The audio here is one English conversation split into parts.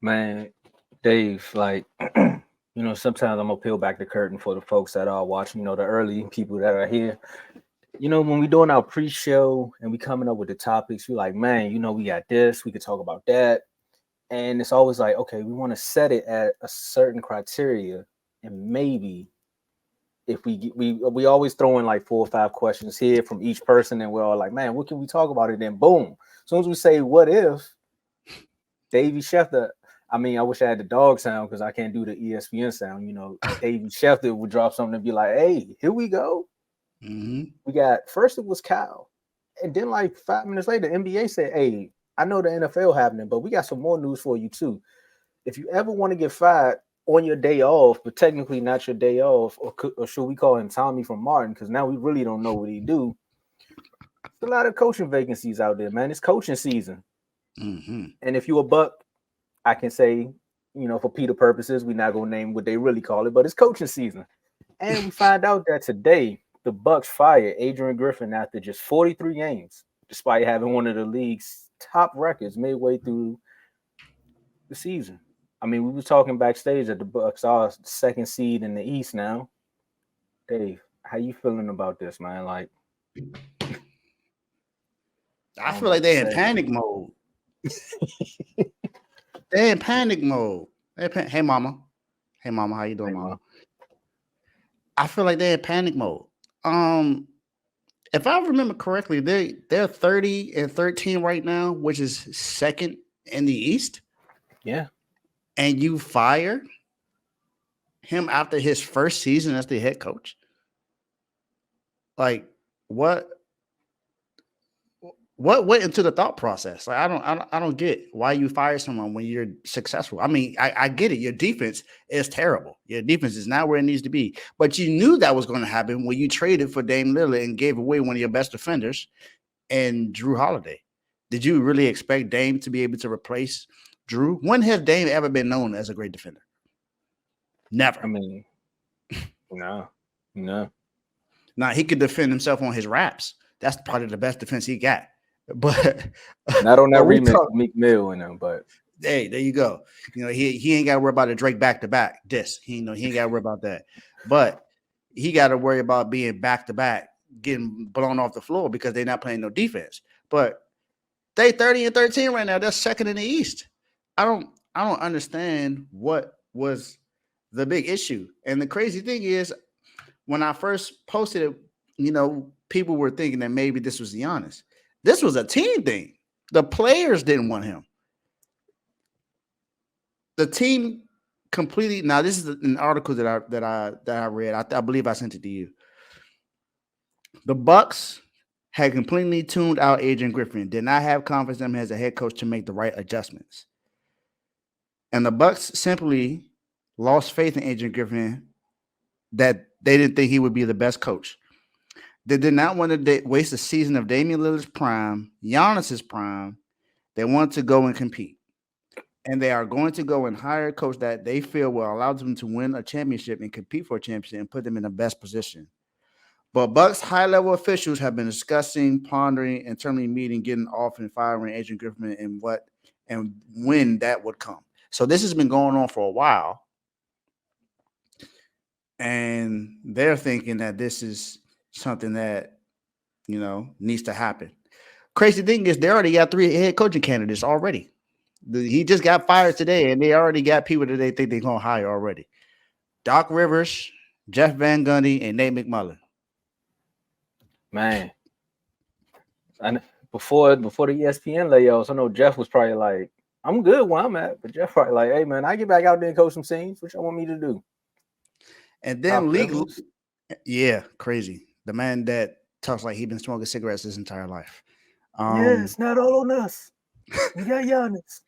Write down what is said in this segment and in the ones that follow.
Man, Dave, like, sometimes I'm gonna peel back the curtain for the folks that are watching, the early people that are here. When we doing our pre-show and we coming up with the topics, we like, man, we got this, we could talk about that. And it's always like, okay, we want to set it at a certain criteria. And maybe if we always throw in like 4 or 5 questions here from each person, and we're all like, man, what can we talk about? And then boom. As soon as we say what if, Davey Schefter. I mean, I wish I had the dog sound because I can't do the ESPN sound. Davey Schefter would drop something and be like, "Hey, here we go." Mm-hmm. We got first it was Kyle, and then like 5 minutes later, NBA said, "Hey, I know the NFL happening, but we got some more news for you too. If you ever want to get fired on your day off, but technically not your day off, or should we call him Tommy from Martin? Because now we really don't know what he do. There's a lot of coaching vacancies out there, man. It's coaching season, Mm-hmm. and if you a buck, I can say, for Peter purposes, we're not gonna name what they really call it, but it's coaching season. And we find out that today the Bucks fired Adrian Griffin after just 43 games, despite having one of the league's top records midway through the season. I mean, we were talking backstage that the Bucks are second seed in the East now. Dave, how you feeling about this, man? Like, I I don't feel know like what to they're in say. panic mode. They're in panic mode. Hey, mama. Hey, mama. How you doing, Hey, mama? man. I feel like they're in panic mode. Um, if I remember correctly, they're 30-13 right now, which is second in the East. Yeah, And you fire him after his first season as the head coach. Like what? What went into the thought process? Like I don't get why you fire someone when you're successful. I mean, I get it. Your defense is terrible. Your defense is not where it needs to be. But you knew that was going to happen when you traded for Dame Lillard and gave away one of your best defenders and Drew Holiday. Did you really expect Dame to be able to replace Drew? When has Dame ever been known as a great defender? I Never. mean, no, no. Now he could defend himself on his raps. That's probably the best defense he got. But Not on that but we remix talk. with Meek Mill and them, but Hey, there you go. He ain't got to worry about a Drake back to back disc. He ain't got to worry about that. But he got to worry about being back to back, getting blown off the floor because they're not playing no defense. But they 30-13 right now. They're second in the East. I don't understand what was the big issue. And the crazy thing is, when I first posted it, people were thinking that maybe this was Giannis. This was a team thing. The players didn't want him. The team completely. Now, this is an article that I read. I believe I sent it to you. The Bucks had completely tuned out Adrian Griffin. Did not have confidence in him as a head coach to make the right adjustments. And the Bucks simply lost faith in Adrian Griffin that they didn't think he would be the best coach. They did not want to waste a season of Damian Lillard's prime, Giannis's prime. They want to go and compete. And they are going to go and hire a coach that they feel will allow them to win a championship and compete for a championship and put them in the best position. But Bucks high-level officials have been discussing, pondering, internally meeting, getting off and firing Adrian Griffin and when that would come. So this has been going on for a while. And they're thinking that this is something that, needs to happen. Crazy thing is they already got 3 head coaching candidates already. He just got fired today, and they already got people that they think they're going to hire already. Doc Rivers, Jeff Van Gundy, and Nate McMullen. man, and before the ESPN layoffs, I know Jeff was probably like, "I'm good where I'm at," but Jeff probably like, "Hey man, I get back out there and coach some scenes. What y'all want me to do?" And Doc then Rivers. yeah, crazy. The man that talks like he's been smoking cigarettes his entire life. Yeah, Um, it's not all on us. We got Giannis.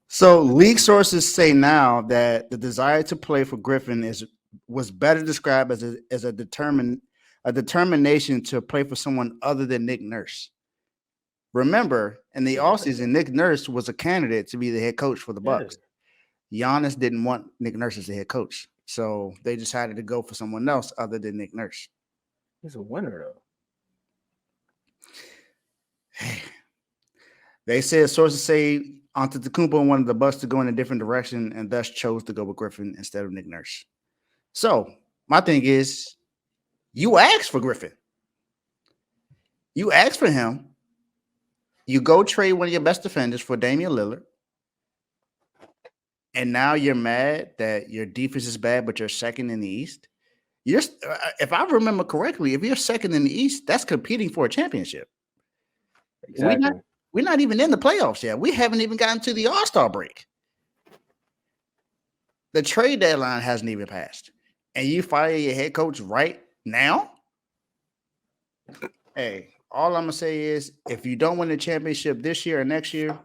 so league sources say now that the desire to play for Griffin was better described as a determination to play for someone other than Nick Nurse. Remember, in the Yeah, offseason, Nick Nurse was a candidate to be the head coach for the yeah. Bucks. Giannis didn't want Nick Nurse as the head coach, so they decided to go for someone else other than Nick Nurse. He's a winner though. They said sources say Antetokounmpo wanted the Bucks to go in a different direction and thus chose to go with Griffin instead of Nick Nurse. So my thing is, you asked for Griffin. You asked for him. You go trade one of your best defenders for Damian Lillard. And now you're mad that your defense is bad, but you're second in the East. If I remember correctly, if you're second in the East, that's competing for a championship. Exactly. We're not even in the playoffs yet. We haven't even gotten to the All-Star break. The trade deadline hasn't even passed. And you fire your head coach right now? Hey, all I'm going to say is if you don't win the championship this year or next year,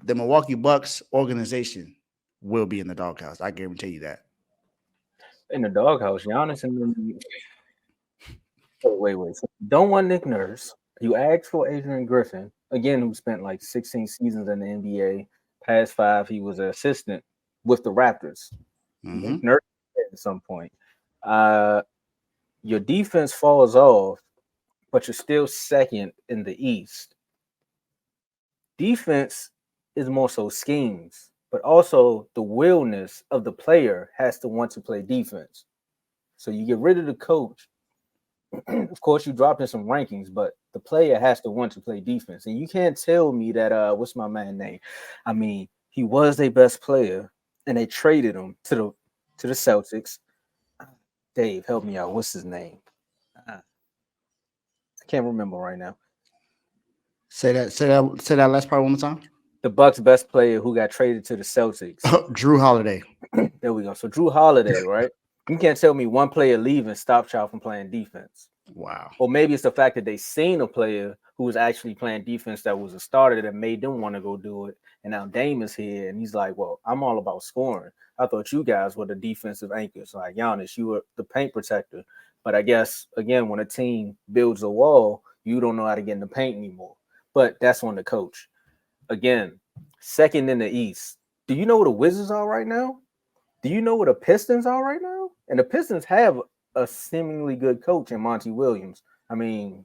the Milwaukee Bucks organization will be in the doghouse. I guarantee you that. In the doghouse, Giannis and wait. So you don't want Nick Nurse. You asked for Adrian Griffin, again, who spent like 16 seasons in the NBA. Past 5, he was an assistant with the Raptors. Mm-hmm. Nick Nurse at some point. Your defense falls off, but you're still second in the East. Defense is more so schemes, but also the willness of the player has to want to play defense. So you get rid of the coach. Of course, you dropped in some rankings, but the player has to want to play defense. And you can't tell me that what's my man's name? I mean, he was their best player, and they traded him to the Celtics. Dave, help me out. What's his name? I can't remember right now. Say that last part one more time. The Bucks' best player who got traded to the Celtics. Drew Holiday. There we go. So Drew Holiday, right? You can't tell me one player leaving stopped y'all from playing defense. Wow. Or maybe it's the fact that they seen a player who was actually playing defense that was a starter that made them want to go do it. And now Dame is here, and he's like, well, I'm all about scoring. I thought you guys were the defensive anchors. Like Giannis, you were the paint protector. But I guess, again, when a team builds a wall, you don't know how to get in the paint anymore. But that's on the coach. Again, second in the East. Do you know where the Wizards are right now? Do you know where the Pistons are right now? And the Pistons have a seemingly good coach in Monty Williams. I mean,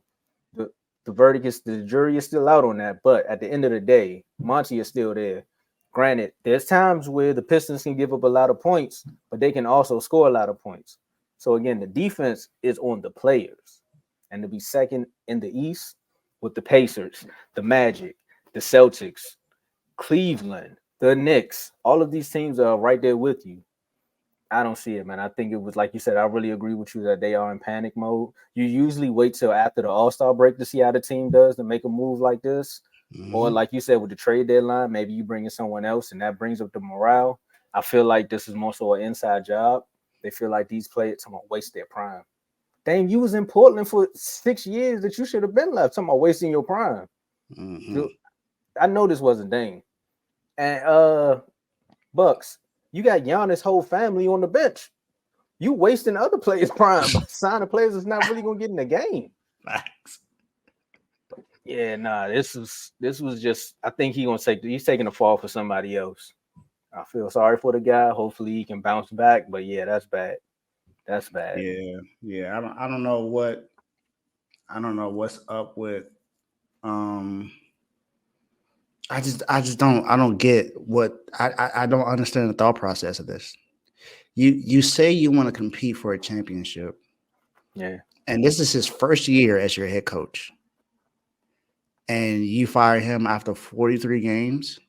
the jury is still out on that. But at the end of the day, Monty is still there. Granted, there's times where the Pistons can give up a lot of points, but they can also score a lot of points. So again, the defense is on the players. And to be second in the East with the Pacers, the Magic, the Celtics, Cleveland, the Knicks, all of these teams are right there with you. I don't see it, man. I think it was like you said. I really agree with you that they are in panic mode. You usually wait till after the All-Star break to see how the team does to make a move like this, or like you said with the trade deadline, maybe you bring in someone else and that brings up the morale. I feel like this is more so an inside job. They feel like these players talking about waste their prime. Dang, you was in Portland for 6 years that you should have been left. Talking about wasting your prime. Dude, I know this wasn't Dame. And Bucks, you got Giannis' whole family on the bench. You wasting other players' prime by signing players that's not really gonna get in the game. Facts. Yeah, nah, this was just. I think he's taking a fall for somebody else. I feel sorry for the guy. Hopefully he can bounce back. But yeah, that's bad. That's bad. Yeah. I don't know what's up with I don't get what I don't understand the thought process of this. You say you want to compete for a championship. Yeah. And this is his first year as your head coach. And you fire him after 43 games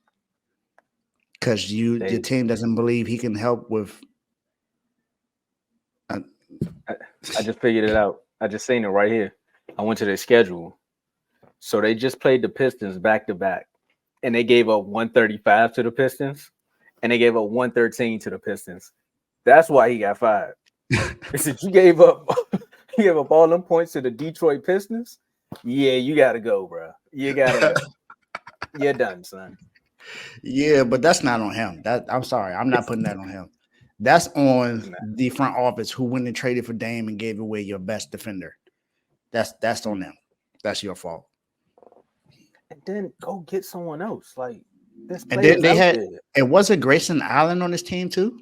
because your team doesn't believe he can help with. I just figured it out. I just seen it right here. I went to their schedule. So they just played the Pistons back to back. And they gave up 135 to the Pistons. And they gave up 113 to the Pistons. That's why he got fired. They said you gave up all them points to the Detroit Pistons. Yeah, you gotta go, bro. You gotta go. You're done, son. Yeah, but that's not on him. I'm sorry, I'm not putting that on him. That's on the front office who went and traded for Dame and gave away your best defender. That's on them. That's your fault. And then go get someone else. Like this. And then they had it wasn't Grayson Allen on this team too.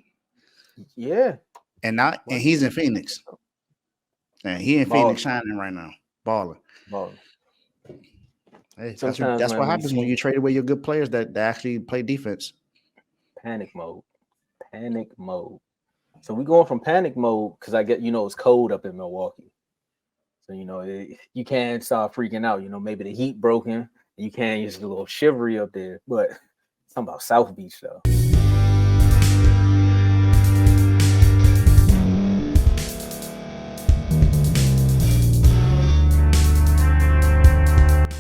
Yeah. And he's in Phoenix. And he in Phoenix shining right now. Balling. Hey, Sometimes that's when what we happens when see you trade away your good players that actually play defense. panic mode, panic mode. So we going from panic mode because I get it's cold up in Milwaukee. So you can't start freaking out. Maybe the heat broken, and you can't use a little shivery up there. But something about South Beach though.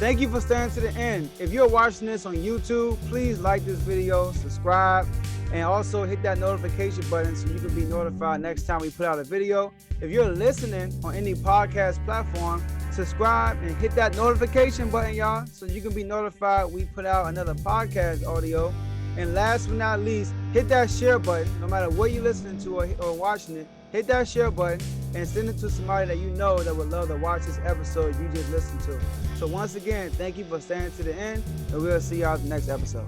Thank you for staying to the end. If you're watching this on YouTube, please like this video, subscribe, and also hit that notification button so you can be notified next time we put out a video. If you're listening on any podcast platform, subscribe and hit that notification button, y'all, so you can be notified we put out another podcast audio. And last but not least, hit that share button. No matter what you're listening to or watching it, hit that share button and send it to somebody that you know that would love to watch this episode you just listened to. So once again, thank you for staying to the end, and we'll see y'all in the next episode.